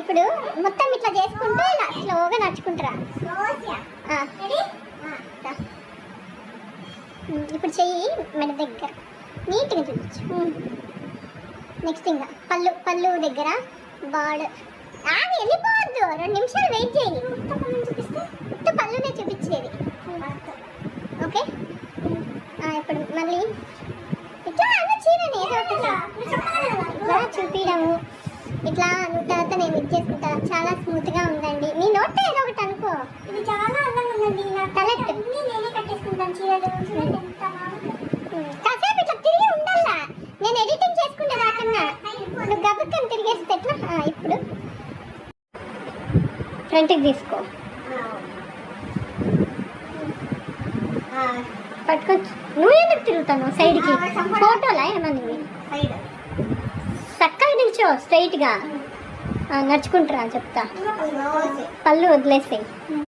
ఇప్పుడు మొత్తం ఇట్లా చేసుకుంటూ ఇలా స్లోగా నడుచుకుంటారా. ఇప్పుడు చెయ్యి మెడ దగ్గర నీట్గా చూపించు. నెక్స్ట్ ఇంకా పళ్ళు దగ్గర బార్డర్. అది వెళ్ళిపోవద్దు, 2 నిమిషాలు వెయిట్ చేయి. ఉత్త పళ్ళునే చూపించేది. ఓకే, ఇప్పుడు మళ్ళీ ఇట్లా చీరని ఏదో ఒకటి చూపించడము. ఇట్లా తర్వాత నేను ఇది చేసుకుంటా. చాలా స్మూత్గా ఉందండి. నీ నోట్ ఏదో ఒకటి అనుకో. ఇది చాలా అందంగా ఉందండి. కలెక్ట్ నేనే కట్టేసుకుంటాను చీరలు. కాసేపు ఇట్లా తిరిగి ఉండాలా. నేను ఎడిటింగ్ చేసుకుంటే రాకన్నా నువ్వు గబుక్కని తిరిగేస్తే ఎట్లా. ఇప్పుడు ఫ్రంట్కి తీసుకో, పట్టుకొచ్చు. నువ్వు ఎందుకు తిరుగుతాను సైడ్కి? ఫోటోలా ఏమన్నా చక్కగా నిల్చో స్ట్రైట్గా నడుచుకుంటారా చెప్తా. పళ్ళు వదిలేసాయి.